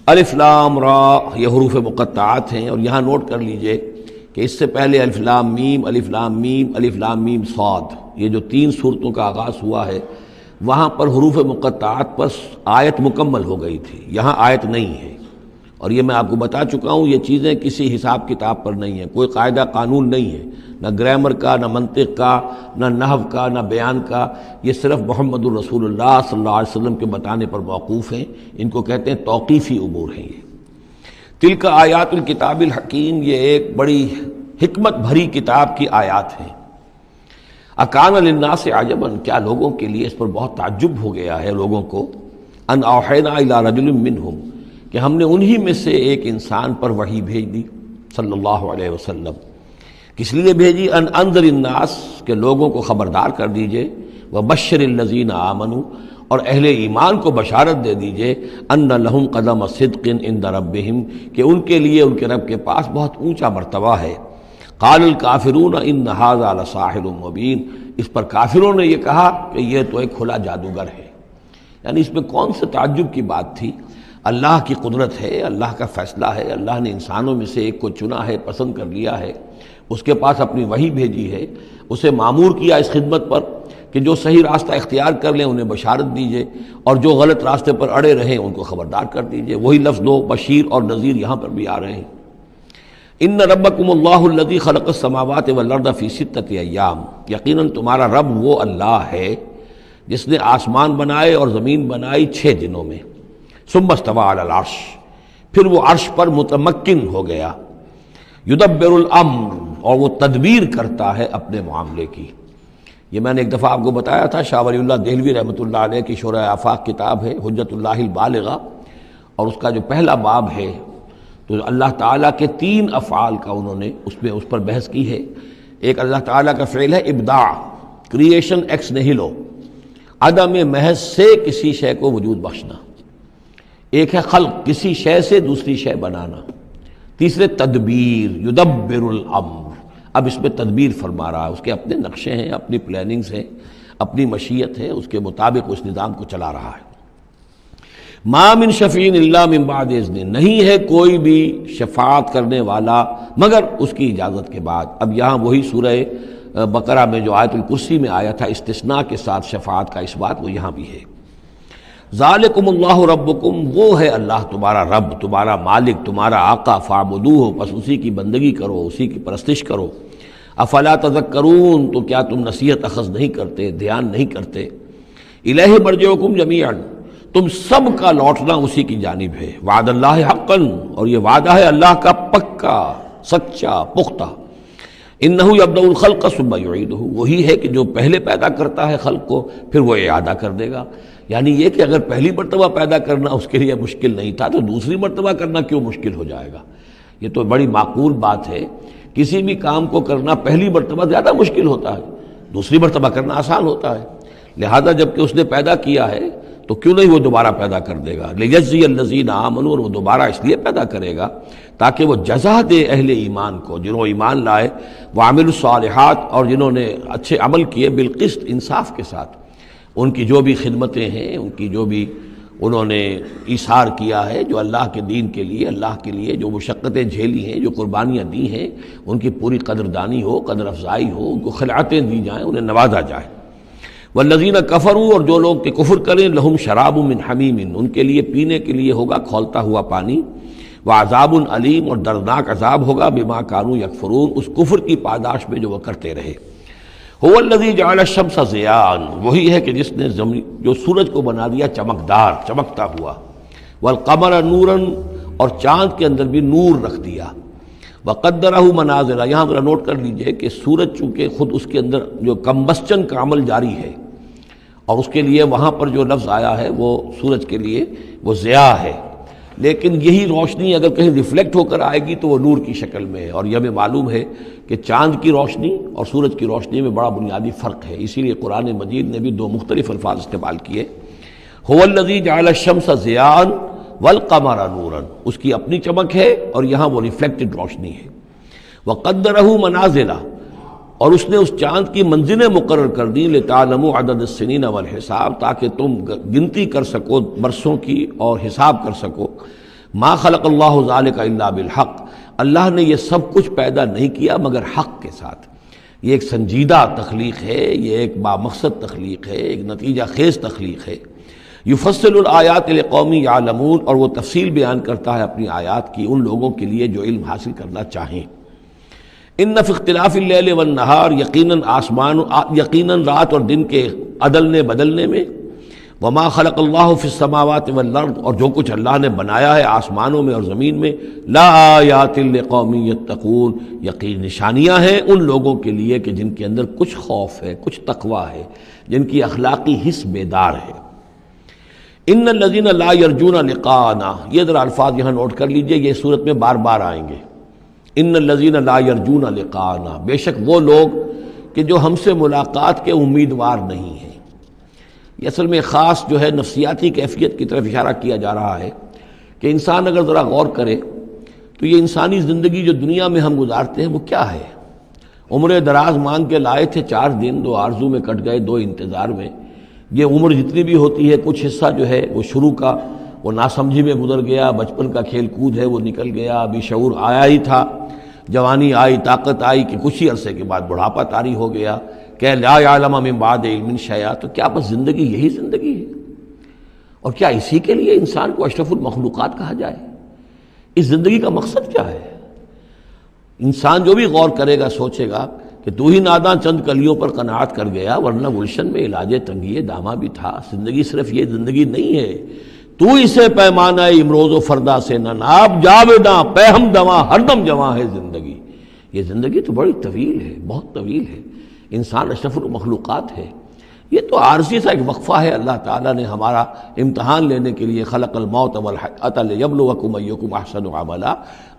الف لام را یہ حروف مقطعات ہیں، اور یہاں نوٹ کر لیجئے کہ اس سے پہلے الف لام میم، الف لام میم، الف لام میم صاد، یہ جو 3 صورتوں کا آغاز ہوا ہے وہاں پر حروف مقطعات پر آیت مکمل ہو گئی تھی، یہاں آیت نہیں ہے۔ اور یہ میں آپ کو بتا چکا ہوں، یہ چیزیں کسی حساب کتاب پر نہیں ہیں، کوئی قاعدہ قانون نہیں ہے، نہ گرامر کا، نہ منطق کا، نہ نحو کا، نہ بیان کا، یہ صرف محمد الرسول اللہ صلی اللہ علیہ وسلم کے بتانے پر موقوف ہیں، ان کو کہتے ہیں توقیفی امور ہیں۔ یہ تلک آیات الکتاب الحکیم، یہ ایک بڑی حکمت بھری کتاب کی آیات ہیں۔ اکان للناس عجبا، کیا لوگوں کے لیے اس پر بہت تعجب ہو گیا ہے لوگوں کو، ان اوحینا الی رجل منہم، کہ ہم نے انہی میں سے ایک انسان پر وحی بھیج دی صلی اللہ علیہ وسلم۔ کس لیے بھیجی؟ ان انذر الناس، کہ لوگوں کو خبردار کر دیجئے، وبشر الذین آمنوا، اور اہل ایمان کو بشارت دے دیجئے، ان لہم قدم صدق عند ربہم، کہ ان کے لیے ان کے رب کے پاس بہت اونچا مرتبہ ہے۔ قال الکافرون ان ھذا لساحر مبین، اس پر کافروں نے یہ کہا کہ یہ تو ایک کھلا جادوگر ہے۔ یعنی اس میں کون سے تعجب کی بات تھی؟ اللہ کی قدرت ہے، اللہ کا فیصلہ ہے، اللہ نے انسانوں میں سے ایک کو چنا ہے، پسند کر لیا ہے، اس کے پاس اپنی وحی بھیجی ہے، اسے مامور کیا اس خدمت پر کہ جو صحیح راستہ اختیار کر لیں انہیں بشارت دیجئے، اور جو غلط راستے پر اڑے رہیں ان کو خبردار کر دیجئے۔ وہی لفظ دو، بشیر اور نذیر، یہاں پر بھی آ رہے ہیں۔ ان ربکم اللہ الذی خلق السماوات والارض فی 6 ایام، یقیناً تمہارا رب وہ اللہ ہے جس نے آسمان بنائے اور زمین بنائی 6 دنوں میں۔ ثم استوى علی العرش، پھر وہ عرش پر متمکن ہو گیا۔ یدبر الامر، اور وہ تدبیر کرتا ہے اپنے معاملے کی۔ یہ میں نے ایک دفعہ آپ کو بتایا تھا، شاہ ولی اللہ دہلوی رحمۃ اللہ علیہ کی شرح آفاق کتاب ہے حجت اللہ البالغہ، اور اس کا جو پہلا باب ہے تو اللہ تعالیٰ کے 3 افعال کا انہوں نے اس پر بحث کی ہے۔ ایک اللہ تعالیٰ کا فعل ہے ابداع، کریشن ایکس نہیلو، عدم محض سے کسی شے کو وجود بخشنا۔ ایک ہے خلق، کسی شے سے دوسری شے بنانا۔ تیسرے تدبیر، یدبر الامر، اب اس میں تدبیر فرما رہا ہے، اس کے اپنے نقشے ہیں، اپنی پلاننگز ہیں، اپنی مشیت ہے، اس کے مطابق اس نظام کو چلا رہا ہے۔ ما من شفیع الا من بعد اذن، نہیں ہے کوئی بھی شفاعت کرنے والا مگر اس کی اجازت کے بعد۔ اب یہاں وہی سورہ بقرہ میں جو آیت الکرسی میں آیا تھا استثناء کے ساتھ شفاعت کا اس بات، وہ یہاں بھی ہے۔ ذالکم اللہ ربکم، وہ ہے اللہ تمہارا رب، تمہارا مالک، تمہارا آقا، فاعبدوہ، پس اسی کی بندگی کرو، اسی کی پرستش کرو۔ افلا تذکرون، تو کیا تم نصیحت اخذ نہیں کرتے، دھیان نہیں کرتے؟ الیہ مرجعکم جمیعا، تم سب کا لوٹنا اسی کی جانب ہے۔ وعد اللہ حقا، اور یہ وعدہ ہے اللہ کا پکا، سچا، پختہ۔ انہ یبدأ الخلق ثم یعیدہ، وہی ہے کہ جو پہلے پیدا کرتا ہے خلق کو پھر وہ اعادہ کر دے گا۔ یعنی یہ کہ اگر پہلی مرتبہ پیدا کرنا اس کے لیے مشکل نہیں تھا تو دوسری مرتبہ کرنا کیوں مشکل ہو جائے گا؟ یہ تو بڑی معقول بات ہے، کسی بھی کام کو کرنا پہلی مرتبہ زیادہ مشکل ہوتا ہے، دوسری مرتبہ کرنا آسان ہوتا ہے۔ لہذا جب کہ اس نے پیدا کیا ہے تو کیوں نہیں وہ دوبارہ پیدا کر دے گا؟ لیجزی الذین آمنوا، اور وہ دوبارہ اس لیے پیدا کرے گا تاکہ وہ جزا دے اہل ایمان کو، جنہوں ایمان لائے، وعملوا الصالحات، اور جنہوں نے اچھے عمل کیے، بالقسط، انصاف کے ساتھ۔ ان کی جو بھی خدمتیں ہیں، ان کی جو بھی انہوں نے ایثار کیا ہے، جو اللہ کے دین کے لیے، اللہ کے لیے جو مشقتیں جھیلی ہیں، جو قربانیاں دی ہیں، ان کی پوری قدردانی ہو، قدر افزائی ہو، ان کو خلعتیں دی جائیں، انہیں نوازا جائے۔ والذین کفروا، اور جو لوگ کہ کفر کریں، لہم شراب من حمیم، ان کے لیے پینے کے لیے ہوگا کھولتا ہوا پانی، وعذاب علیم، اور دردناک عذاب ہوگا بما کانوا یکفرون، اس کفر کی پاداش میں جو وہ کرتے رہے۔ هو الذی جعل الشمس ضیاء، وہی ہے کہ جس نے جو سورج کو بنا دیا چمکدار، چمکتا ہوا، والقمر نورا، اور چاند کے اندر بھی نور رکھ دیا، وقدرہ منازل، یہاں ذرا نوٹ کر لیجئے کہ سورج چونکہ خود اس کے اندر جو کمبسچن کا عمل جاری ہے، اور اس کے لیے وہاں پر جو لفظ آیا ہے وہ سورج کے لیے وہ ضیاء ہے، لیکن یہی روشنی اگر کہیں ریفلیکٹ ہو کر آئے گی تو وہ نور کی شکل میں ہے، اور یہ ہمیں معلوم ہے کہ چاند کی روشنی اور سورج کی روشنی میں بڑا بنیادی فرق ہے، اسی لیے قرآن مجید نے بھی 2 مختلف الفاظ استعمال کیے۔ هو الذی جعل الشمس ضیاء والقمر نورا، اس کی اپنی چمک ہے اور یہاں وہ ریفلیکٹڈ روشنی ہے۔ وقدرہ منازل، اور اس نے اس چاند کی منزلیں مقرر کر دی، لتعلموا عدد السنین والحساب، تاکہ تم گنتی کر سکو برسوں کی اور حساب کر سکو۔ ما خلق اللہ ذالک الا بالحق، اللہ نے یہ سب کچھ پیدا نہیں کیا مگر حق کے ساتھ۔ یہ ایک سنجیدہ تخلیق ہے، یہ ایک بامقصد تخلیق ہے، ایک نتیجہ خیز تخلیق ہے۔ یفصل الآیات لقوم یعلمون، اور وہ تفصیل بیان کرتا ہے اپنی آیات کی ان لوگوں کے لیے جو علم حاصل کرنا چاہیں۔ ان فی اختلاف اللیل والنہار، یقیناً رات اور دن کے عدلنے بدلنے میں، وما خلق اللہ فی السماوات والارض، اور جو کچھ اللہ نے بنایا ہے آسمانوں میں اور زمین میں، لا آیات لقوم یتقون، یقین نشانیاں ہیں ان لوگوں کے لیے کہ جن کے اندر کچھ خوف ہے، کچھ تقویٰ ہے، جن کی اخلاقی حس بیدار ہے۔ ان الذین لا یرجون لقاءنا، یہ ذرا الفاظ یہاں نوٹ کر لیجئے، یہ صورت میں بار بار آئیں گے۔ ان الذین لا یرجون لقاءنا، بے شک وہ لوگ کہ جو ہم سے ملاقات کے امیدوار نہیں ہیں۔ یہ اصل میں خاص جو ہے نفسیاتی کیفیت کی طرف اشارہ کیا جا رہا ہے کہ انسان اگر ذرا غور کرے تو یہ انسانی زندگی جو دنیا میں ہم گزارتے ہیں وہ کیا ہے؟ عمر دراز مانگ کے لائے تھے 4 دن، 2 آرزو میں کٹ گئے، 2 انتظار میں۔ یہ عمر جتنی بھی ہوتی ہے کچھ حصہ جو ہے وہ شروع کا وہ ناسمجھی میں گزر گیا، بچپن کا کھیل کود ہے وہ نکل گیا، ابھی شعور آیا ہی تھا، جوانی آئی، طاقت آئی کہ کچھ ہی عرصے کے بعد بڑھاپا طاری ہو گیا کہ لا یعلم من بعد علم شیئا۔ تو کیا بس زندگی یہی زندگی ہے؟ اور کیا اسی کے لیے انسان کو اشرف المخلوقات کہا جائے؟ اس زندگی کا مقصد کیا ہے؟ انسان جو بھی غور کرے گا سوچے گا کہ تو ہی ناداں چند کلیوں پر قناعت کر گیا، ورنہ گلشن میں علاج تنگی دامہ بھی تھا۔ زندگی صرف یہ زندگی نہیں ہے، تو اسے پیمانہ امروز و فردا سے نہ ناب، جاویداں پہ ہم دواں ہر دم جواں ہے زندگی۔ یہ زندگی تو بڑی طویل ہے، بہت طویل ہے۔ انسان اشرف المخلوقات ہے۔ یہ تو عارضی سا ایک وقفہ ہے، اللہ تعالیٰ نے ہمارا امتحان لینے کے لیے خلق الموت والحیاۃ لیبلوکم ایکم احسن عملا۔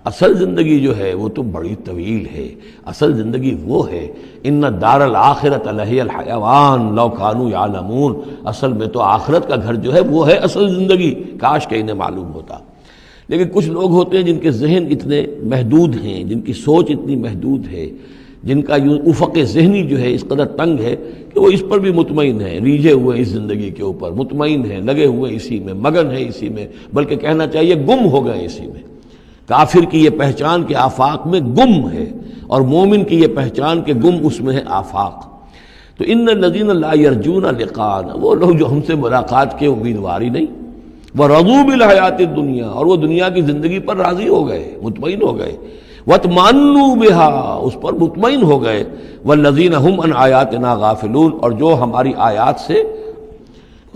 اصل زندگی جو ہے وہ تو بڑی طویل ہے، اصل زندگی وہ ہے ان دار الآخرۃ لہی الحیوان لو کانوا یعلمون۔ اصل میں تو آخرت کا گھر جو ہے وہ ہے اصل زندگی، کاش کہ انہیں معلوم ہوتا۔ لیکن کچھ لوگ ہوتے ہیں جن کے ذہن اتنے محدود ہیں، جن کی سوچ اتنی محدود ہے، جن کا افق ذہنی جو ہے اس قدر تنگ ہے کہ وہ اس پر بھی مطمئن ہیں، ریجھے ہوئے اس زندگی کے اوپر مطمئن ہیں، لگے ہوئے اسی میں، مگن ہیں اسی میں، بلکہ کہنا چاہیے گم ہو گئے اسی میں۔ کافر کی یہ پہچان کہ آفاق میں گم ہے، اور مومن کی یہ پہچان کہ گم اس میں ہے آفاق۔ تو ان الذین لا یرجون لقاءنا، وہ لوگ جو ہم سے ملاقات کے امیدوار ہی نہیں، ورضوا بالحیات الدنیا، اور وہ دنیا کی زندگی پر راضی ہو گئے، مطمئن ہو گئے، وَاطْمَأَنُّوا بِهَا، اس پر مطمئن ہو گئے، وَالَّذِينَ هُمْ عَنْ آیَاتِنَا غَافِلُونَ، اور جو ہماری آیات سے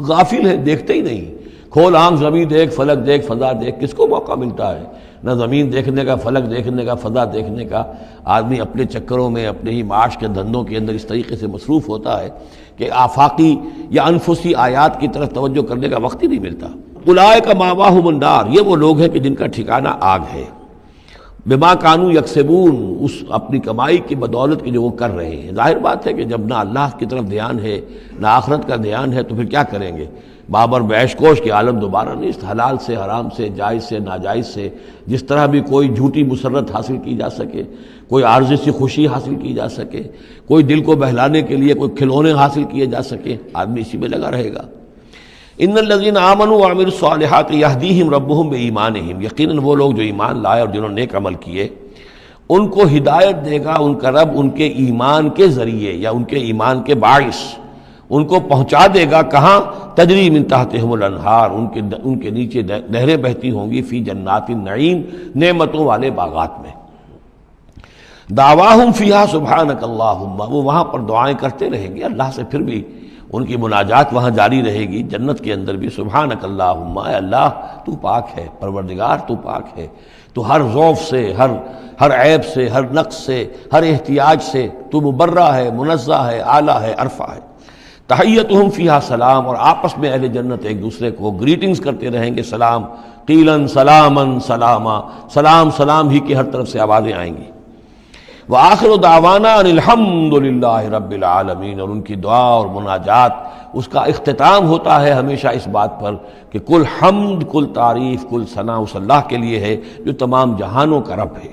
غافل ہے، دیکھتے ہی نہیں۔ کھول آنکھ، زمین دیکھ، فلک دیکھ، فضا دیکھ، کس کو موقع ملتا ہے؟ نہ زمین دیکھنے کا، فلک دیکھنے کا، فضا دیکھنے کا۔ آدمی اپنے چکروں میں، اپنے ہی معاش کے دھندوں کے اندر اس طریقے سے مصروف ہوتا ہے کہ آفاقی یا انفسی آیات کی طرف توجہ کرنے کا وقت ہی نہیں ملتا۔ اولئک مأواہم النار، یہ وہ لوگ ہیں کہ جن کا ٹھکانہ آگ ہے، بما کانوا یکسبون، اس اپنی کمائی کی بدولت کی جو وہ کر رہے ہیں۔ ظاہر بات ہے کہ جب نہ اللہ کی طرف دھیان ہے نہ آخرت کا دھیان ہے تو پھر کیا کریں گے؟ بابر بیش کوش کے عالم دوبارہ نہیں، حلال سے، حرام سے، جائز سے، ناجائز سے، جس طرح بھی کوئی جھوٹی مسرت حاصل کی جا سکے، کوئی عارضی سی خوشی حاصل کی جا سکے، کوئی دل کو بہلانے کے لیے کوئی کھلونے حاصل کیے جا سکے، آدمی اسی میں لگا رہے گا۔ ان الذین آمنوا وعملوا الصالحات یہدیہم ربہم بایمانہم، یقیناً وہ لوگ جو ایمان لائے اور جنہوں نے نیک عمل کیے ان کو ہدایت دے گا ان کا رب ان کے ایمان کے ذریعے یا ان کے ایمان کے باعث، ان کو پہنچا دے گا کہاں؟ تجری من تحتہم الانہار، ان کے نیچے نہریں بہتی ہوں گی، فی جنات النعیم، نعمتوں والے باغات میں۔ دعواہم فیہا سبحانک اللہم، وہ وہاں پر دعائیں کرتے رہیں گے اللہ سے، پھر بھی ان کی مناجات وہاں جاری رہے گی، جنت کے اندر بھی سبحانک اللہم، اے اللہ تو پاک ہے، پروردگار تو پاک ہے، تو ہر ضعف سے، ہر عیب سے، ہر نقص سے، ہر احتیاج سے تو مبرہ ہے، منزہ ہے، اعلیٰ ہے، عرفہ ہے۔ تحیتہم فیہا سلام، اور آپس میں اہل جنت ایک دوسرے کو گریٹنگز کرتے رہیں گے، سلام، قیلاً سلاماً سلاما، سلام سلام ہی کی ہر طرف سے آوازیں آئیں گی۔ وآخر دعوانا ان الحمد للہ رب العالمین، اور ان کی دعا اور مناجات اس کا اختتام ہوتا ہے ہمیشہ اس بات پر کہ کل حمد، کل تعریف، کل ثنا اس اللہ کے لیے ہے جو تمام جہانوں کا رب ہے۔